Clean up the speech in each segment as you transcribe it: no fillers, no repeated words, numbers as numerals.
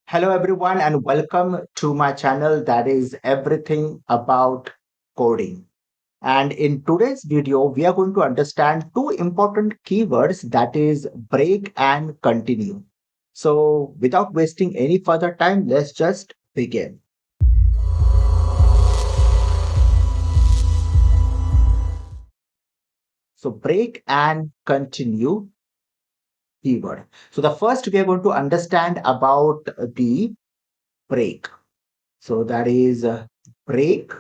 Hello, everyone, and welcome to my channel that is everything about coding. And in today's video, we are going to understand two important keywords that is break and continue. So, without wasting any further time, let's just begin. So, break and continue keyword. So, the first we are going to understand about the break. So, that is break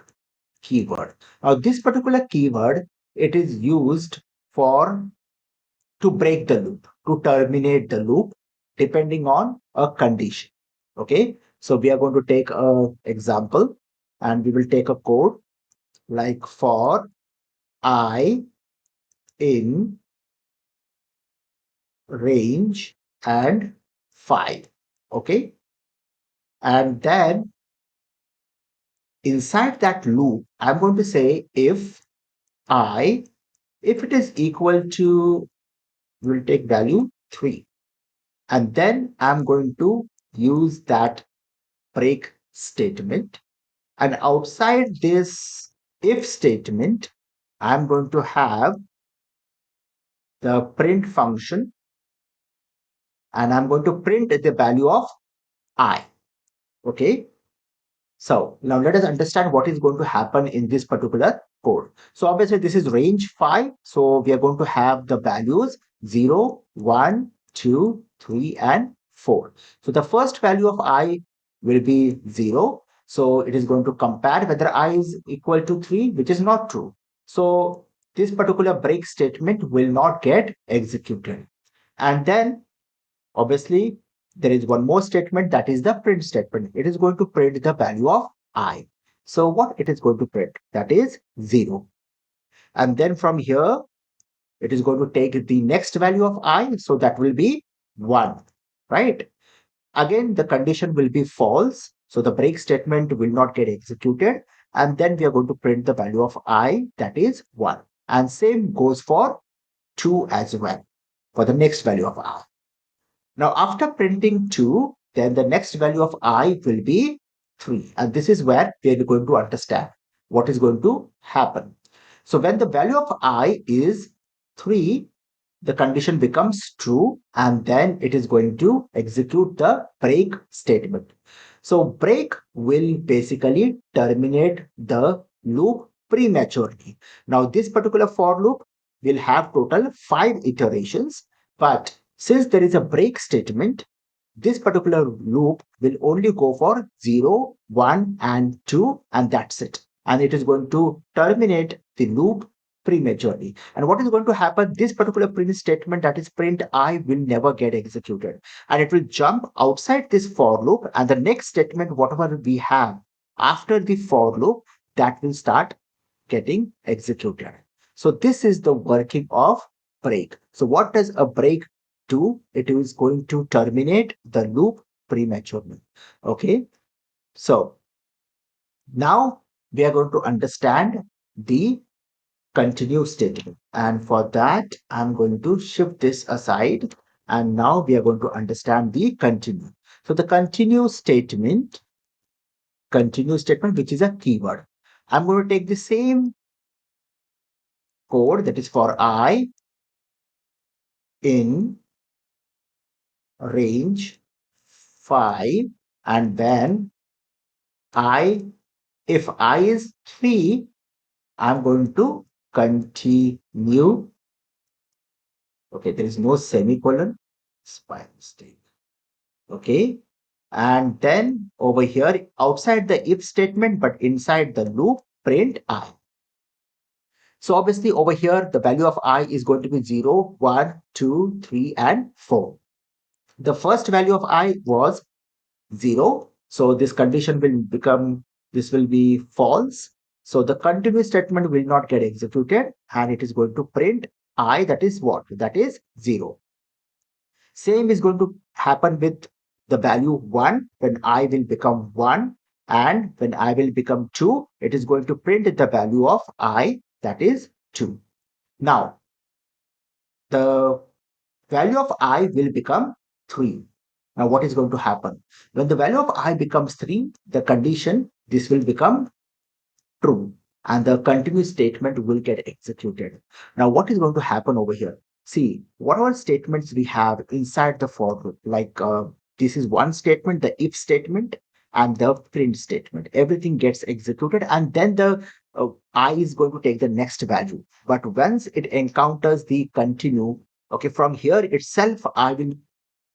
keyword. Now, this particular keyword, it is used for to break the loop, to terminate the loop, depending on a condition. Okay, so we are going to take a example, and we will take a code like for I in range and 5. Okay, and then inside that loop, I'm going to say I, if it is equal to, we'll take value 3. And then I'm going to use that break statement. And outside this if statement, I'm going to have the print function, and I'm going to print the value of I. Okay. So now let us understand what is going to happen in this particular code. So obviously this is range 5. So we are going to have the values 0, 1, 2, 3, and 4. So the first value of I will be 0. So it is going to compare whether I is equal to 3, which is not true. So this particular break statement will not get executed. And then obviously, there is one more statement, that is the print statement. It is going to print the value of I. So what it is going to print? That is 0. And then from here, it is going to take the next value of I. So that will be 1, right? Again, the condition will be false. So the break statement will not get executed. And then we are going to print the value of I, that is 1. And same goes for 2 as well, for the next value of I. Now, after printing 2, then the next value of I will be 3. And this is where we are going to understand what is going to happen. So when the value of I is 3, the condition becomes true, and then it is going to execute the break statement. So break will basically terminate the loop prematurely. Now this particular for loop will have total 5 iterations, but since there is a break statement, this particular loop will only go for 0, 1, and 2, and that's it. And it is going to terminate the loop prematurely. And what is going to happen? This particular print statement, that is print I, will never get executed. And it will jump outside this for loop. And the next statement, whatever we have after the for loop, that will start getting executed. So this is the working of break. So what does a break do? It is going to terminate the loop prematurely. Okay. So now we are going to understand the continue statement. And for that, I'm going to shift this aside. And now we are going to understand the continue. So the continue statement, which is a keyword. I'm going to take the same code, that is for I in range 5, and then I, if I is 3, I'm going to continue. Okay, there is no semicolon. Spy mistake. Okay. And then over here, outside the if statement, but inside the loop, print I. So obviously over here, the value of I is going to be 0, 1, 2, 3, and 4. The first value of I was 0. So this condition will become, this will be false. So the continue statement will not get executed, and it is going to print I, that is what? That is 0. Same is going to happen with the value 1 when I will become 1, and when I will become 2, it is going to print the value of I, that is 2. Now, the value of I will become 3. Now, what is going to happen? When the value of I becomes 3, the condition, this will become true, and the continuous statement will get executed. Now, what is going to happen over here? See, whatever statements we have inside the for loop, like this is one statement, the if statement and the print statement, everything gets executed, and then the I is going to take the next value. But once it encounters the continue, okay, from here itself,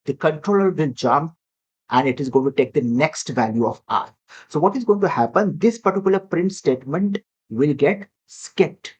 the controller will jump and it is going to take the next value of I. So what is going to happen? This particular print statement will get skipped.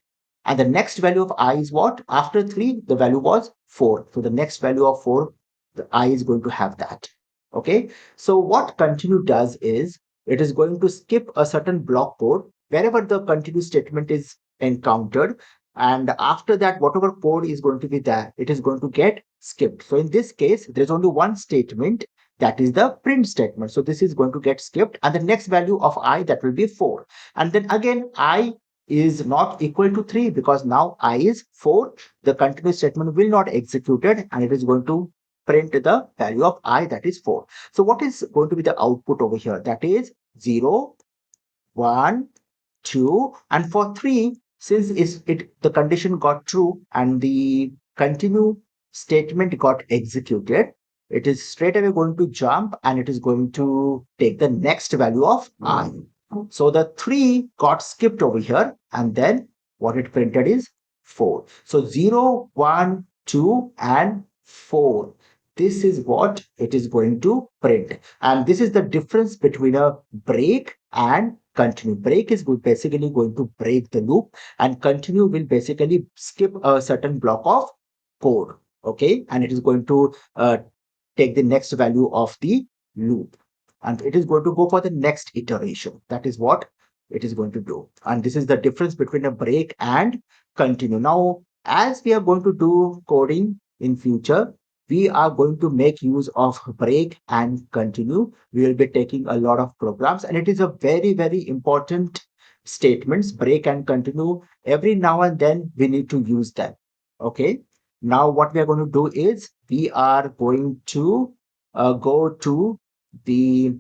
And the next value of I is what? After 3, the value was 4. So the next value of 4, the I is going to have that. Okay. So what continue does is it is going to skip a certain block code wherever the continue statement is encountered. And after that, whatever code is going to be there, it is going to get skipped. So in this case, there's only one statement, that is the print statement. So this is going to get skipped, and the next value of I, that will be 4. And then again, I is not equal to 3 because now I is 4. The continuous statement will not executed and it is going to print the value of I, that is 4. So what is going to be the output over here? That is 0, 1, 2, and for 3, since the condition got true and the continue statement got executed, it is straight away going to jump and it is going to take the next value of I. So the 3 got skipped over here, and then what it printed is 4. So 0, 1, 2, and 4. This is what it is going to print. And this is the difference between a break and continue. Break is basically going to break the loop, and continue will basically skip a certain block of code. Okay. And it is going to take the next value of the loop, and it is going to go for the next iteration. That is what it is going to do. And this is the difference between a break and continue. Now, as we are going to do coding in future, we are going to make use of break and continue. We will be taking a lot of programs, and it is a very, very important statements, break and continue. Every now and then we need to use them. Okay. Now, what we are going to do is we are going to go to the,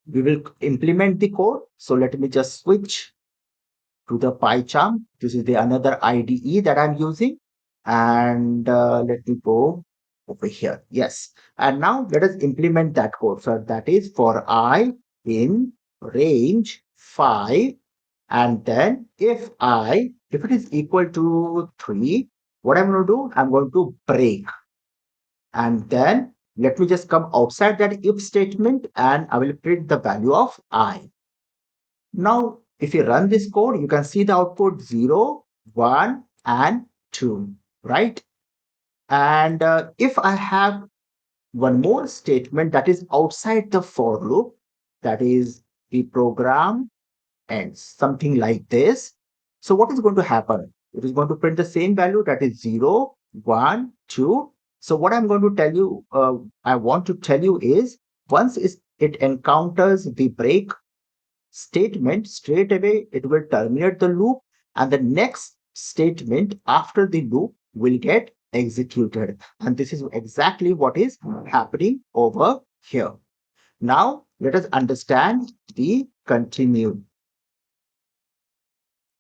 we will implement the code. So let me just switch to the PyCharm. This is the another IDE that I'm using. And let me go over here. Yes. And now let us implement that code. So that is for I in range 5. And then if it is equal to 3, what I'm going to do, I'm going to break. And then let me just come outside that if statement and I will print the value of I. Now, if you run this code, you can see the output 0, 1, and 2, right? And if I have one more statement that is outside the for loop, that is the program ends, something like this. So what is going to happen? It is going to print the same value, that is 0, 1, 2. So what I'm going to tell you, I want to tell you is once it encounters the break statement, straight away it will terminate the loop, and the next statement after the loop will get executed. And this is exactly what is happening over here. Now let us understand the continue.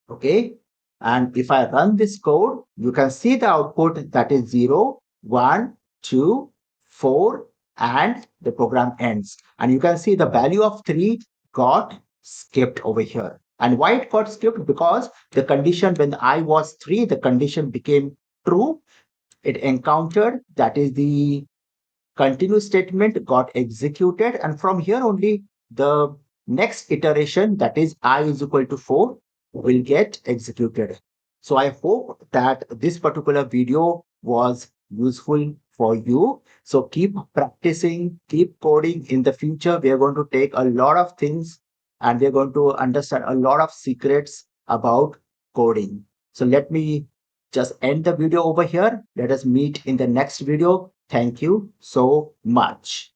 Okay. And if I run this code, you can see the output, that is 0, 1, 2, 4, and the program ends. And you can see the value of 3 got skipped over here. And why it got skipped? Because the condition when I was 3, the condition became true. It encountered, that is the continue statement got executed, and from here only the next iteration, that is I is equal to 4, will get executed. So I hope that this particular video was useful for you. So keep practicing, keep coding. In the future we are going to take a lot of things and we're going to understand a lot of secrets about coding. So let me just end the video over here. Let us meet in the next video. Thank you so much.